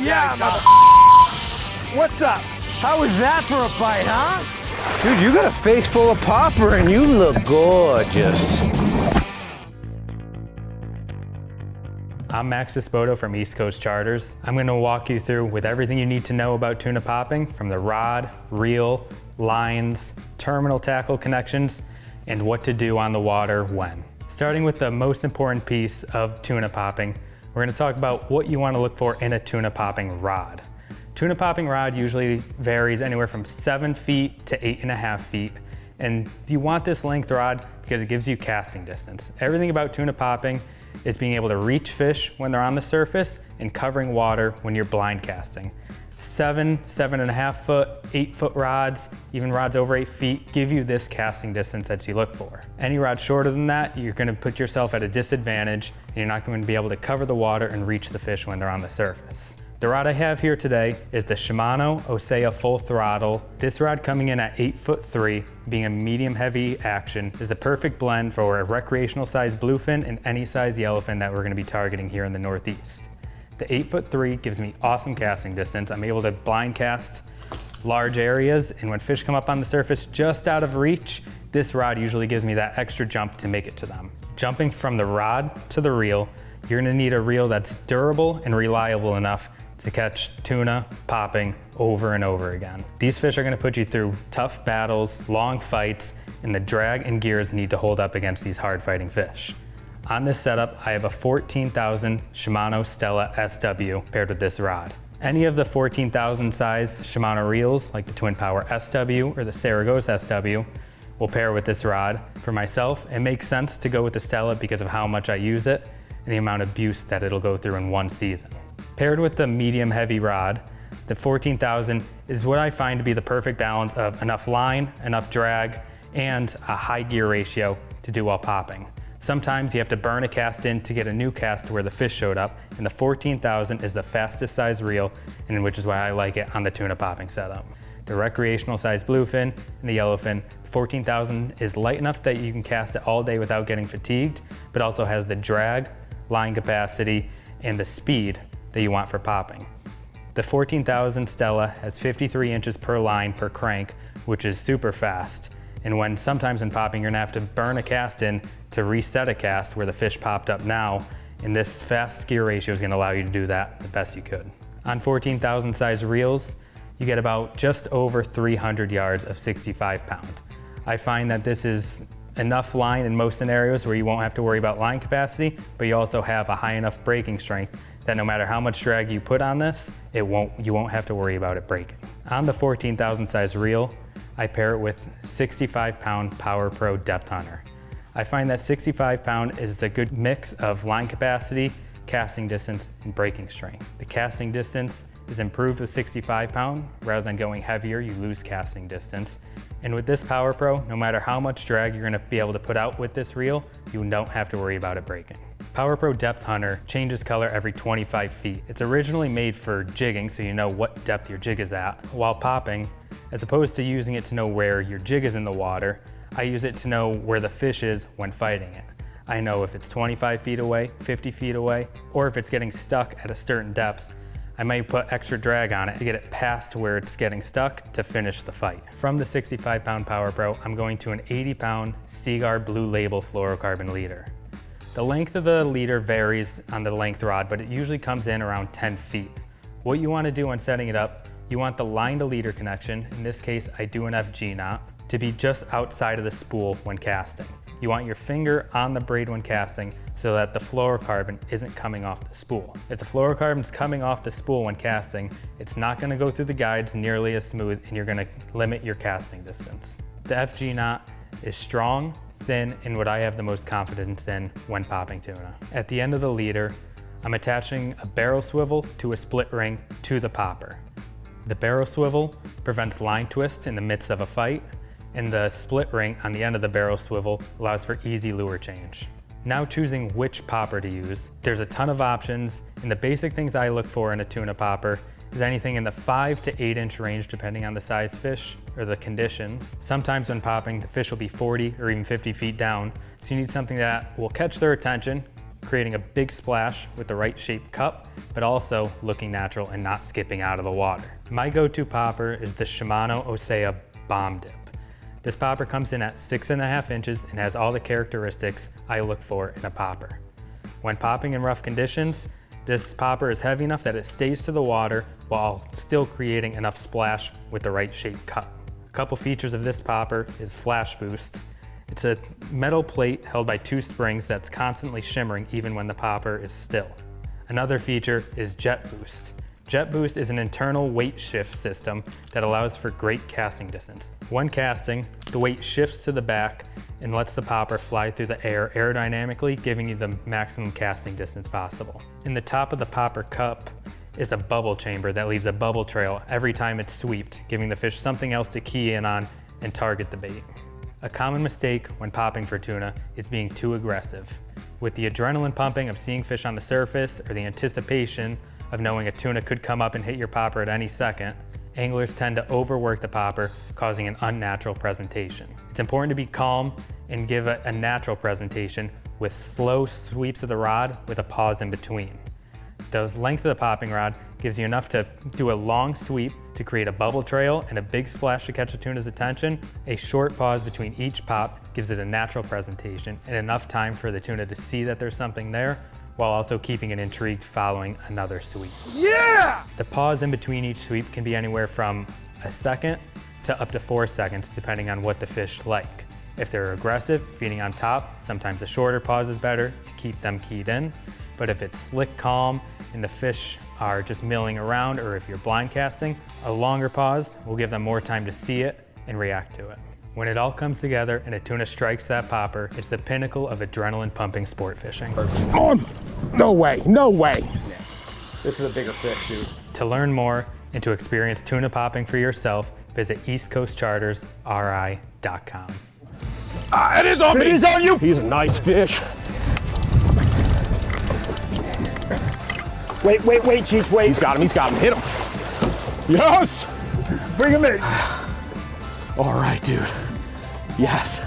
Yeah, mother. What's up? How was that for a bite, huh? Dude, you got a face full of popper and you look gorgeous. I'm Max Dispoto from East Coast Charters. I'm going to walk you through with everything you need to know about tuna popping, from the rod, reel, lines, terminal tackle connections, and what to do on the water when. Starting with the most important piece of tuna popping, we're going to talk about what you want to look for in a tuna popping rod. Tuna popping rod usually varies anywhere from 7 feet to 8.5 feet. And you want this length rod because it gives you casting distance. Everything about tuna popping is being able to reach fish when they're on the surface and covering water when you're blind casting. 7.5 foot, 8 foot rods, even rods over 8 feet, give you this casting distance that you look for. Any rod shorter than that, you're going to put yourself at a disadvantage and you're not going to be able to cover the water and reach the fish when they're on the surface. The rod I have here today is the Shimano Osea Full Throttle. This rod, coming in at 8'3", being a medium heavy action, is the perfect blend for a recreational size bluefin and any size yellowfin that we're going to be targeting here in the Northeast. The 8'3" gives me awesome casting distance. I'm able to blind cast large areas, and when fish come up on the surface just out of reach, this rod usually gives me that extra jump to make it to them. Jumping from the rod to the reel, you're going to need a reel that's durable and reliable enough to catch tuna popping over and over again. These fish are going to put you through tough battles, long fights, and the drag and gears need to hold up against these hard fighting fish. On this setup, I have a 14,000 Shimano Stella SW paired with this rod. Any of the 14,000 size Shimano reels, like the Twin Power SW or the Saragossa SW, will pair with this rod. For myself, it makes sense to go with the Stella because of how much I use it and the amount of abuse that it'll go through in one season. Paired with the medium heavy rod, the 14,000 is what I find to be the perfect balance of enough line, enough drag, and a high gear ratio to do while popping. Sometimes you have to burn a cast in to get a new cast to where the fish showed up, and the 14,000 is the fastest size reel, and which is why I like it on the tuna popping setup. The recreational size bluefin and the yellowfin, 14,000 is light enough that you can cast it all day without getting fatigued, but also has the drag, line capacity, and the speed that you want for popping. The 14,000 Stella has 53 inches per line per crank, which is super fast. And when sometimes in popping, you're gonna have to burn a cast in to reset a cast where the fish popped up now, and this fast gear ratio is gonna allow you to do that the best you could. On 14,000 size reels, you get about just over 300 yards of 65 pound. I find that this is enough line in most scenarios where you won't have to worry about line capacity, but you also have a high enough braking strength that no matter how much drag you put on this, you won't have to worry about it breaking. On the 14,000 size reel, I pair it with 65 pound Power Pro Depth Hunter. I find that 65 pound is a good mix of line capacity, casting distance, and braking strength. The casting distance is improved with 65 pound. Rather than going heavier, you lose casting distance. And with this Power Pro, no matter how much drag you're gonna be able to put out with this reel, you don't have to worry about it breaking. Power Pro Depth Hunter changes color every 25 feet. It's originally made for jigging, so you know what depth your jig is at while popping. As opposed to using it to know where your jig is in the water, I use it to know where the fish is when fighting it. I know if it's 25 feet away, 50 feet away, or if it's getting stuck at a certain depth, I might put extra drag on it to get it past where it's getting stuck to finish the fight. From the 65 pound Power Pro, I'm going to an 80 pound Seaguar Blue Label fluorocarbon leader. The length of the leader varies on the length rod, but it usually comes in around 10 feet. What you want to do when setting it up, you want the line to leader connection, in this case I do an FG knot, to be just outside of the spool when casting. You want your finger on the braid when casting so that the fluorocarbon isn't coming off the spool. If the fluorocarbon is coming off the spool when casting, it's not going to go through the guides nearly as smooth and you're going to limit your casting distance. The FG knot is strong, thin, and what I have the most confidence in when popping tuna. At the end of the leader, I'm attaching a barrel swivel to a split ring to the popper. The barrel swivel prevents line twists in the midst of a fight, and the split ring on the end of the barrel swivel allows for easy lure change. Now choosing which popper to use, there's a ton of options, and the basic things I look for in a tuna popper is anything in the 5 to 8 inch range depending on the size fish or the conditions. Sometimes when popping, the fish will be 40 or even 50 feet down, so you need something that will catch their attention, creating a big splash with the right shaped cup, but also looking natural and not skipping out of the water. My go-to popper is the Shimano Osea Bomb Dip. This popper comes in at 6.5 inches and has all the characteristics I look for in a popper. When popping in rough conditions, this popper is heavy enough that it stays to the water while still creating enough splash with the right shaped cup. A couple features of this popper is flash boost. It's a metal plate held by 2 springs that's constantly shimmering even when the popper is still. Another feature is jet boost. Jet boost is an internal weight shift system that allows for great casting distance. When casting, the weight shifts to the back and lets the popper fly through the air aerodynamically, giving you the maximum casting distance possible. In the top of the popper cup is a bubble chamber that leaves a bubble trail every time it's swept, giving the fish something else to key in on and target the bait. A common mistake when popping for tuna is being too aggressive. With the adrenaline pumping of seeing fish on the surface or the anticipation of knowing a tuna could come up and hit your popper at any second, anglers tend to overwork the popper, causing an unnatural presentation. It's important to be calm and give a natural presentation with slow sweeps of the rod with a pause in between. The length of the popping rod gives you enough to do a long sweep to create a bubble trail and a big splash to catch the tuna's attention. A short pause between each pop gives it a natural presentation and enough time for the tuna to see that there's something there, while also keeping it intrigued following another sweep. Yeah! The pause in between each sweep can be anywhere from a second to up to 4 seconds, depending on what the fish like. If they're aggressive, feeding on top, sometimes a shorter pause is better to keep them keyed in. But if it's slick, calm, and the fish are just milling around, or if you're blind casting, a longer pause will give them more time to see it and react to it. When it all comes together and a tuna strikes that popper, it's the pinnacle of adrenaline pumping sport fishing. On! No way, no way! This is a bigger fish, dude. To learn more and to experience tuna popping for yourself, visit eastcoastchartersri.com. It is on me! It is on you! He's a nice fish. Wait, Cheech, wait. He's got him, hit him. Yes! Bring him in. All right, dude. Yes.